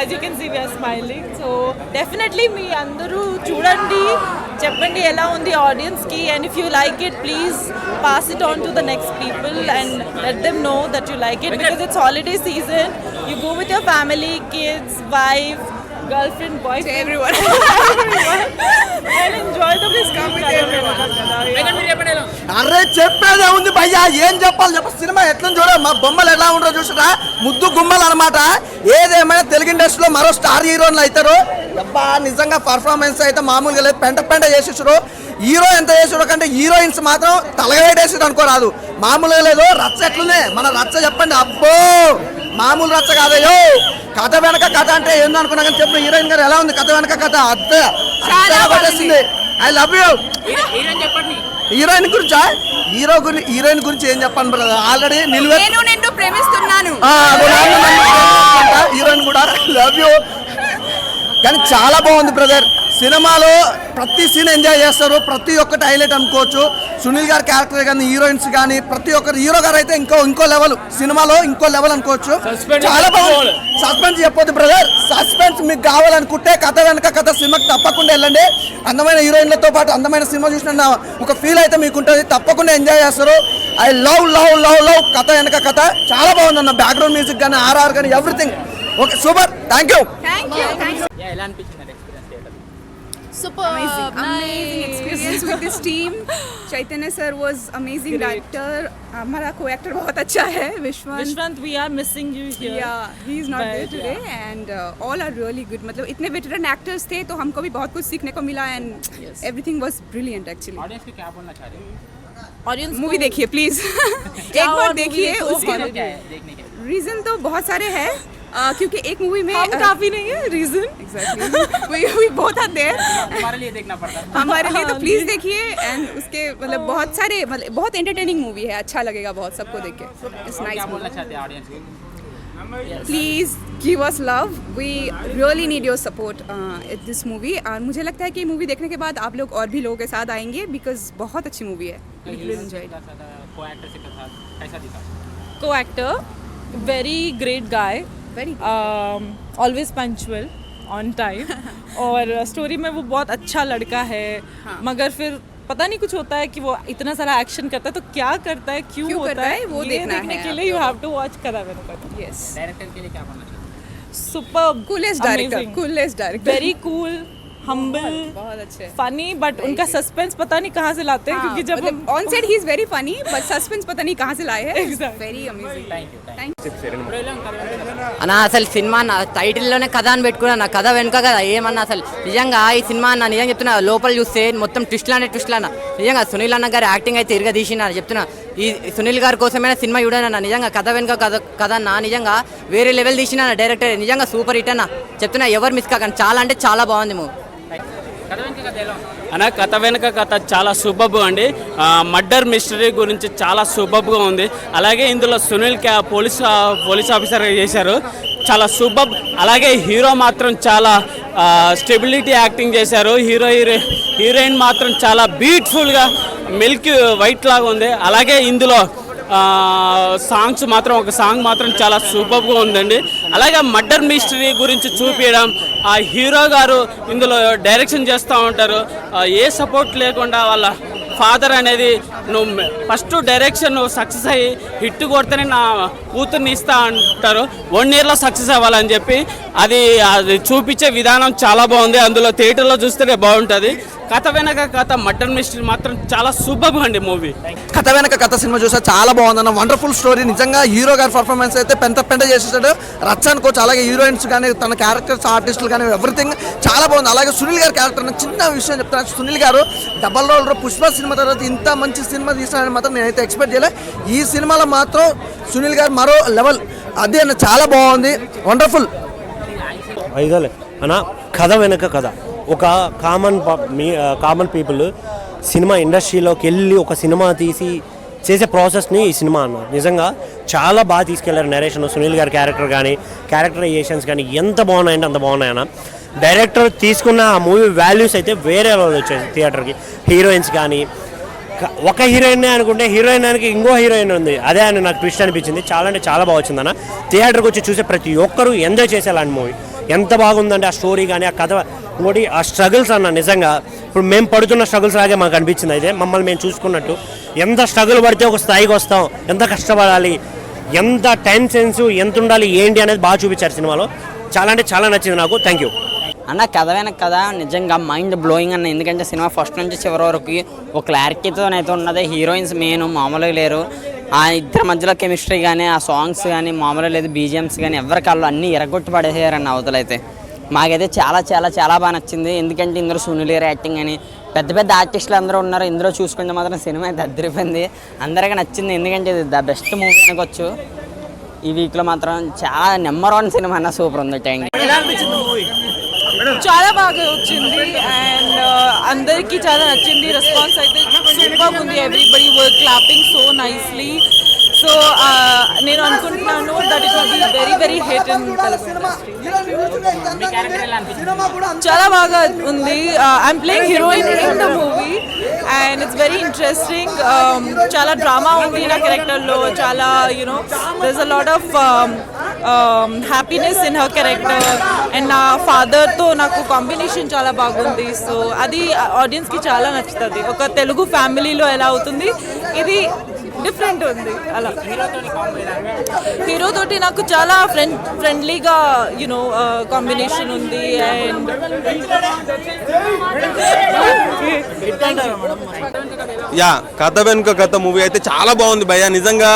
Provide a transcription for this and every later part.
as you can see we are smiling. So definitely me andaru chudandi cheppandi ela undi audience ki, and if you like it please pass it on to the next people and let them know that you like it, because it's holiday season. You go with your family, kids, wife, girlfriend, boyfriend, everyone and enjoy the movie. Come with everyone. అరే చెప్పేదే ఉంది భయ్యా, ఏం చెప్పాలి చెప్ప. Cinema ఎట్లా చూడ, మా బొమ్మలు ఎలా ఉండరో చూసారా, ముద్దు గుమ్మలు అనమాట. ఏదేమైనా తెలుగు ఇండస్ట్రీలో మరో స్టార్ హీరోయిన్లు అవుతారు. అబ్బా నిజంగా పర్ఫార్మెన్స్ అయితే మామూలుగా లేదు, పెంట పెంట చేసేసారు. హీరో ఎంత చేసాడు కంటే హీరోయిన్స్ మాత్రం తలగేసేది అనుకోరాదు, మామూలుగా లేదు. రచ్చ ఎట్లుంది మన రచ్చ చెప్పండి, అబ్బో మామూలు రచ్చ కాదయ్యో. కథ వెనక కథ అంటే ఏందో అనుకున్నా కానీ చెప్పిన హీరోయిన్ గారు ఎలా ఉంది కథ వెనక కథ, అద్దే పట్టేసింది. I love you. హీరోయిన్ గురించా, హీరోయిన్ గురించి ఏం చెప్పండి బ్రదర్, ఆల్రెడీ నిన్ను ప్రేమిస్తున్నాను హీరోయిన్ కూడా లవ్ యూ. కానీ చాలా బాగుంది బ్రదర్, సినిమాలో ప్రతి సీన్ ఎంజాయ్ చేస్తారు, ప్రతి ఒక్కటి హైలైట్ అనుకోవచ్చు. సునీల్ గారి క్యారెక్టర్ కానీ హీరోయిన్స్ కానీ ప్రతి ఒక్కరు, హీరో గారు అయితే ఇంకో లెవెల్, సినిమాలో ఇంకో లెవెల్ అనుకోవచ్చు. చాలా బాగుంది. సస్పెన్స్ చెప్పొద్దు బ్రదర్, సస్పెన్స్ మీకు కావాలనుకుంటే కథ వెనక కథ సినిమాకి తప్పకుండా వెళ్ళండి. అందమైన హీరోయిన్లతో పాటు అందమైన సినిమా చూసిన ఒక ఫీల్ అయితే మీకు ఉంటుంది, తప్పకుండా ఎంజాయ్ చేస్తారు. I love love love love కథ వెనక కథ చాలా బాగుంది అన్న, బ్యాక్గ్రౌండ్ మ్యూజిక్ కానీ ఆర్ఆర్ కానీ everything okay super. Thank you. Super amazing experience with this team. Chaitanya sir was amazing director. Hamara co-actor बहुत अच्छा है, Vishwant. We are missing you here. Yeah, he is not there today and all are really good. मतलब इतने veteran actors थे तो हमको भी बहुत कुछ सीखने को मिला and everything was brilliant actually. Audience को क्या बोलना चाह रहे हो? Audience मूवी देखिए प्लीज, एक बार देखिए. उसके क्या है देखने के? रीजन तो बहुत सारे हैं क्योंकि एक मूवी में हम काफी नहीं है reason. Exactly. we both are there. हमारे लिए देखना पड़ता है. हमारे लिए तो प्लीज देखिए एंड उसके मतलब बहुत सारे मतलब बहुत एंटरटेनिंग मूवी है, अच्छा लगेगा बहुत सबको देख के. It's nice. क्या बोलना चाहते हैं ऑडियंस को? Please give us love, we really need your support at this movie. और मुझे लगता है कि मूवी देखने के बाद आप लोग और भी लोगों के साथ आएंगे बिकॉज बहुत अच्छी मूवी है. को-एक्टर से कैसा दिखा? Co-actor, very great guy. Always punctual on time और स्टोरी में वो बहुत अच्छा लड़का है. मगर फिर पता नहीं कुछ होता है कि वो इतना सारा एक्शन करता है, तो क्या करता है, क्यों होता है, वो देखने के लिए यू हैव टू वॉच कदा वेनुका. यस, डायरेक्टर के लिए क्या बोलना चाहते हैं? Superb, coolest director, very cool, humble, बहुत अच्छे, फनी. बट उनका सस्पेंस पता नहीं कहाँ से लाते हैं, क्योंकि जब on set he is very funny but suspense पता नहीं कहाँ से लाए हैं. Very amazing. Thank you. అన్న అసలు సినిమా టైటిల్లోనే కథ అని పెట్టుకున్నా, నా కథ వెనుక కదా ఏమన్నా. అసలు నిజంగా ఈ సినిమా అన్న నిజంగా చెప్తున్నా, లోపల చూస్తే మొత్తం ట్విస్ట్లు అన్న. నిజంగా సునీల్ అన్న గారి యాక్టింగ్ అయితే ఇరుగా తీసిన చెప్తున్నా. ఈ సునీల్ గారి కోసమైనా సినిమా చూడనన్న, నిజంగా కథ వెనుక కథ అన్న నిజంగా వేరే లెవెల్ తీసిన డైరెక్టర్, నిజంగా సూపర్ హిట్ అన్న చెప్తున్నా. ఎవరు మిస్ కాకండి, చాలా అంటే చాలా బాగుంది మూవీ. అన్న కథ వెనుక కథ చాలా సూపర్బ్ అండి. మర్డర్ మిస్టరీ గురించి చాలా సూపర్బ్గా ఉంది. అలాగే ఇందులో సునీల్ పోలీస్ ఆఫీసర్ చేశారు, చాలా సూపర్బ్. అలాగే హీరో మాత్రం చాలా స్టెబిలిటీ యాక్టింగ్ చేశారు. హీరోయిన్ మాత్రం చాలా బ్యూటిఫుల్గా మిల్క్ వైట్ లాగా ఉంది. అలాగే ఇందులో సాంగ్స్ మాత్రం ఒక సాంగ్ మాత్రం చాలా సూపర్గా ఉందండి. అలాగే మర్డర్ మిస్టరీ గురించి చూపించడం, ఆ హీరో గారు ఇందులో డైరెక్షన్ చేస్తూ ఉంటారు. ఏ సపోర్ట్ లేకుండా వాళ్ళ ఫాదర్ అనేది, నువ్వు ఫస్ట్ డైరెక్షన్ నువ్వు సక్సెస్ అయ్యి హిట్ కొడితేనే నా కూతుర్ని ఇస్తా అంటారు, 1 yearలో సక్సెస్ అవ్వాలని చెప్పి అది చూపించే విధానం చాలా బాగుంది. అందులో థియేటర్లో చూస్తేనే బాగుంటుంది. కథ వెనక కథ మర్డర్ మిస్టరీ మాత్రం చాలా సూపర్గా అండి మూవీ. కథ వెనక కథ సినిమా చూసా చాలా బాగుందన్న, వండర్ఫుల్ స్టోరీ. నిజంగా హీరో గారి పర్ఫార్మెన్స్ అయితే పెంట చేసేసాడు, రచ్చ అనుకోవచ్చు. అలాగే హీరోయిన్స్ కానీ తన క్యారెక్టర్స్ ఆర్టిస్టులు కానీ ఎవ్రీథింగ్ చాలా బాగుంది. అలాగే సునీల్ గారి క్యారెక్టర్, చిన్న విషయం చెప్తాను, సునీల్ గారు డబల్ రోల్ పుష్ప సినిమా తర్వాత ఇంత మంచి సినిమా తీసాడని మాత్రం నేనైతే ఎక్స్పెక్ట్ చేయలే. ఈ సినిమాలో మాత్రం సునీల్ గారు మరో లెవెల్, అదే అన్న చాలా బాగుంది, వండర్ఫుల్. ఇదలే అన్న కథ వెనక కథ, ఒక కామన్ పీపుల్ సినిమా ఇండస్ట్రీలోకి వెళ్ళి ఒక సినిమా తీసి చేసే ప్రాసెస్ని ఈ సినిమా అన్న నిజంగా చాలా బాగా తీసుకెళ్లారు. నరేషన్, సునీల్ గారి క్యారెక్టర్ కానీ క్యారెక్టరైజేషన్స్ కానీ ఎంత బాగున్నాయంటే అంత బాగున్నాయన్న. డైరెక్టర్ తీసుకున్న ఆ మూవీ వాల్యూస్ అయితే వేరే లెవెల్ వచ్చాయి థియేటర్కి. హీరోయిన్స్ కానీ ఒక హీరోయిన్ అనుకుంటే హీరోయిన్కి ఇంకో హీరోయిన్ ఉంది, అదే అని నాకు ట్విస్ట్ అనిపించింది. చాలా అంటే చాలా బాగా వచ్చిందన్న. థియేటర్కి వచ్చి చూసే ప్రతి ఒక్కరూ ఎంజాయ్ చేసేలాంటి మూవీ. ఎంత బాగుందంటే ఆ స్టోరీ కానీ ఆ కథ, ఇంకోటి ఆ స్ట్రగుల్స్ అన్న నిజంగా ఇప్పుడు మేము పడుతున్న స్ట్రగుల్స్ లాగే మాకు అనిపించింది. అయితే మమ్మల్ని మేము చూసుకున్నట్టు ఎంత స్ట్రగుల్ పడితే ఒక స్థాయికి వస్తాం, ఎంత కష్టపడాలి, ఎంత టైం సెన్స్ ఎంత ఉండాలి ఏంటి అనేది బాగా చూపించారు సినిమాలో. చాలా అంటే చాలా నచ్చింది నాకు. థ్యాంక్ యూ అన్న. కథ వెనక కథ నిజంగా మైండ్ బ్లోయింగ్ అన్న. ఎందుకంటే సినిమా ఫస్ట్ నుంచి చివరి వరకు ఒక క్లారిటీతోనైతే ఉన్నది. హీరోయిన్స్ మెయిన్ మామూలుగా లేరు. ఆ ఇద్దరి మధ్యలో కెమిస్ట్రీ కానీ ఆ సాంగ్స్ కానీ మామూలుగా లేదు. బీజిఎమ్స్ కానీ ఎవరి కాళ్ళు అన్నీ ఎరగొట్టి పడేసారన్న అవతలైతే. మాకైతే చాలా చాలా చాలా బాగా నచ్చింది. ఎందుకంటే ఇందులో సునీల్ గారి యాక్టింగ్ అని పెద్ద పెద్ద ఆర్టిస్టులు అందరూ ఉన్నారు. ఇందులో చూసుకుంటే మాత్రం సినిమా అయితే అద్దరిపోయింది, అందరికీ నచ్చింది. ఎందుకంటే ఇది ద బెస్ట్ మూవీ అనుకోవచ్చు ఈ వీక్లో మాత్రం. చాలా నెంబర్ 1 సినిమా అన్న. సూపర్ ఉంది. Thank you. చాలా బాగా వచ్చింది అండ్ అందరికీ చాలా నచ్చింది. రెస్పాన్స్ అయితే సూపర్ ఉంది. Everybody were clapping so nicely. So నేను అనుకుంటున్నాను that it will be very very hit in చాలా బాగా ఉంది. I'm playing heroine in the movie and it's very interesting. చాలా డ్రామా ఉంది నా క్యారెక్టర్లో. చాలా you know there is a lot of happiness in her character and నా ఫాదర్తో నాకు కాంబినేషన్ చాలా బాగుంది. సో అది ఆడియన్స్కి చాలా నచ్చుతుంది. ఒక తెలుగు ఫ్యామిలీలో ఎలా అవుతుంది ఇది డిఫరెంట్ ఉంది. అలా హీరో తోటి నాకు చాలా ఫ్రెండ్లీగా యునో కాంబినేషన్ ఉంది. అండ్ యా కథ వెనుక కథ మూవీ అయితే చాలా బాగుంది భయ్య. నిజంగా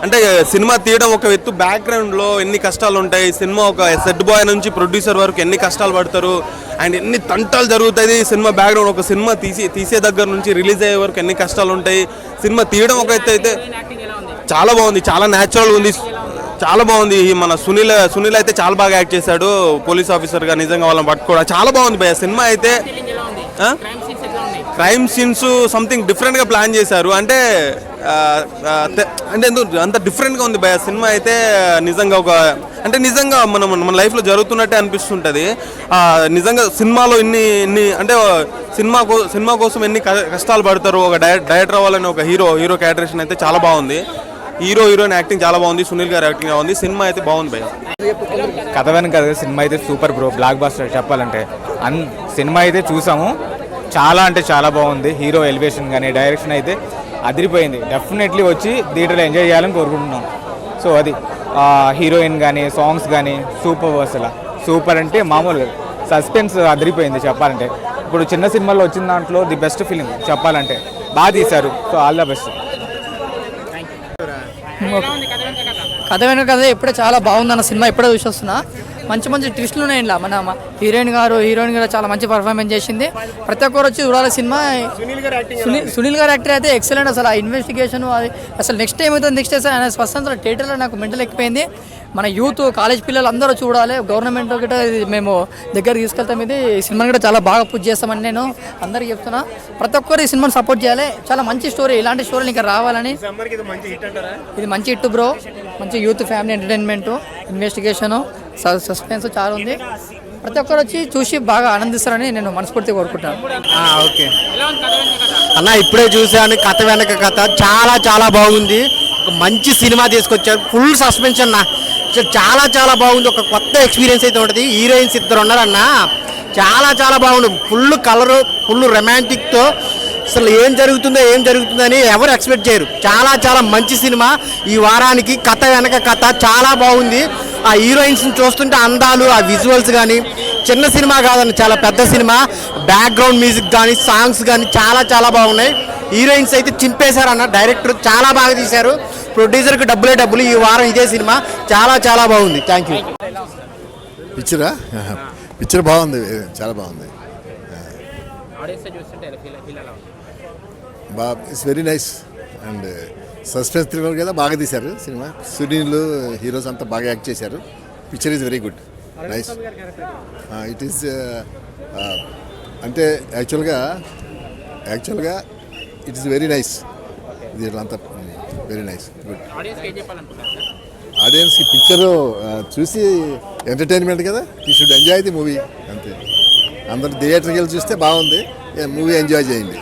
అంటే సినిమా తీయడం ఒక ఎత్తు, బ్యాక్గ్రౌండ్లో ఎన్ని కష్టాలు ఉంటాయి. సినిమా ఒక సెట్ బాయ్ నుంచి ప్రొడ్యూసర్ వరకు ఎన్ని కష్టాలు పడతారు అండ్ ఎన్ని తంటాలు జరుగుతుంది. సినిమా బ్యాక్గ్రౌండ్ ఒక సినిమా తీసే దగ్గర నుంచి రిలీజ్ అయ్యే వరకు ఎన్ని కష్టాలు ఉంటాయి. సినిమా తీయడం ఒక ఎత్తు అయితే చాలా బాగుంది, చాలా న్యాచురల్ ఉంది, చాలా బాగుంది. మన సునీల్ అయితే చాలా బాగా యాక్ట్ చేశాడు పోలీస్ ఆఫీసర్గా. నిజంగా వాళ్ళని పట్టుకోవడం చాలా బాగుంది భయ్య. సినిమా అయితే క్రైమ్ సీన్స్ సంథింగ్ డిఫరెంట్గా ప్లాన్ చేశారు. అంటే ఎందుకు అంత డిఫరెంట్గా ఉంది భయ్య సినిమా అయితే. నిజంగా నిజంగా మన లైఫ్లో జరుగుతున్నట్టే అనిపిస్తుంటుంది. నిజంగా సినిమాలో ఇన్ని అంటే సినిమా కోసం ఎన్ని కష్టాలు పడతారు. ఒక డైరెక్టర్ అవ్వాలని ఒక హీరో క్యారెక్టరేషన్ అయితే చాలా బాగుంది. హీరోయిన్ యాక్టింగ్ చాలా బాగుంది. సునీల్ గారి యాక్టింగ్ బాగుంది. సినిమా అయితే బాగుంది భయ్య. కథ వెనక సినిమా అయితే సూపర్ బ్రో, బ్లాక్ బస్టర్ చెప్పాలంటే. సినిమా అయితే చూసాము, చాలా అంటే చాలా బాగుంది. హీరో ఎలివేషన్ కానీ డైరెక్షన్ అయితే అదిరిపోయింది. డెఫినెట్లీ వచ్చి థియేటర్లో ఎంజాయ్ చేయాలని కోరుకుంటున్నాం. సో అది హీరోయిన్ కానీ సాంగ్స్ కానీ సూపర్. అసలు సూపర్ అంటే మామూలుగా సస్పెన్స్ అదిరిపోయింది చెప్పాలంటే. ఇప్పుడు చిన్న సినిమాలో వచ్చిన దాంట్లో ది బెస్ట్ ఫిలిం చెప్పాలంటే. బాగా తీశారు. So all the best. కథ వెనుక కథ ఇప్పుడే చాలా బాగుందన్న సినిమా ఇప్పుడే చూసి వస్తున్నా. మంచి ట్విస్టులు ఉన్నాయి ఇలా. మన హీరోయిన్ గారు చాలా మంచి పర్ఫార్మెన్స్ చేసింది. ప్రతి ఒక్కరు వచ్చి చూడాలి సినిమా. సునీల్ గారు యాక్టర్ అయితే ఎక్సలెంట్. అసలు ఆ ఇన్వెస్టిగేషన్ అది అసలు నెక్స్ట్ టైం అవుతుంది. నెక్స్ట్ ఆయన స్పష్టంగా థియేటర్లో నాకు మెంటల్ ఎక్కిపోయింది. మన యూత్ కాలేజ్ పిల్లలు అందరూ చూడాలి. గవర్నమెంట్ గిట్ట మేము దగ్గర తీసుకెళ్తాం. ఇది సినిమాని కూడా చాలా బాగా పూజ చేస్తామని నేను అందరికీ చెప్తున్నా. ప్రతి ఒక్కరు ఈ సినిమాని సపోర్ట్ చేయాలి. చాలా మంచి స్టోరీ, ఇలాంటి స్టోరీలు ఇంకా రావాలని. ఇది మంచి హిట్ బ్రో. మంచి youth family entertainment, investigation, suspense చాలా ఉంది. ప్రతి ఒక్కరు వచ్చి చూసి బాగా ఆనందిస్తారని నేను మనస్ఫూర్తిగా కోరుకుంటాను. ఓకే అన్న, ఇప్పుడే చూసాను కథ వెనక కథ. చాలా చాలా బాగుంది. ఒక మంచి సినిమా తీసుకొచ్చారు. ఫుల్ సస్పెన్షన్ అన్న. చాలా చాలా బాగుంది. ఒక కొత్త ఎక్స్పీరియన్స్ అయితే ఉంటుంది. హీరోయిన్స్ ఇద్దరు ఉన్నారన్న. చాలా చాలా బాగుంది. ఫుల్ కలరు, ఫుల్ రొమాంటిక్తో అసలు ఏం జరుగుతుందని ఎవరు ఎక్స్పెక్ట్ చేయరు. చాలా చాలా మంచి సినిమా. ఈ వారానికి కథ వెనక కథ చాలా బాగుంది. ఆ హీరోయిన్స్ని చూస్తుంటే అందాలు, ఆ విజువల్స్ కానీ చిన్న సినిమా కాదండి, చాలా పెద్ద సినిమా. బ్యాక్గ్రౌండ్ మ్యూజిక్ కానీ సాంగ్స్ కానీ చాలా చాలా బాగున్నాయి. హీరోయిన్స్ అయితే చింపేశారన్న. డైరెక్టర్ చాలా బాగా తీశారు. ప్రొడ్యూసర్కి డబ్బులు. ఈ వారం ఇదే సినిమా చాలా చాలా బాగుంది. Thank you. పిక్చర్ బాగుంది, చాలా బాగుంది. It's very nice and suspense thriller కదా, బాగా తీశారు సినిమా. సునీల్ హీరోస్ అంతా బాగా యాక్ట్ చేశారు. Picture is very good, nice. It is అంటే యాక్చువల్గా ఇట్ ఈస్ వెరీ నైస్. దీంట్లో అంతా వెరీ నైస్, గుడ్. ఆడియన్స్కి పిక్చరు చూసి ఎంటర్టైన్మెంట్ కదా, you should enjoy the movie అంతే. అందరూ థియేటర్కి వెళ్ళి చూస్తే బాగుంది. మూవీ ఎంజాయ్ చేయండి.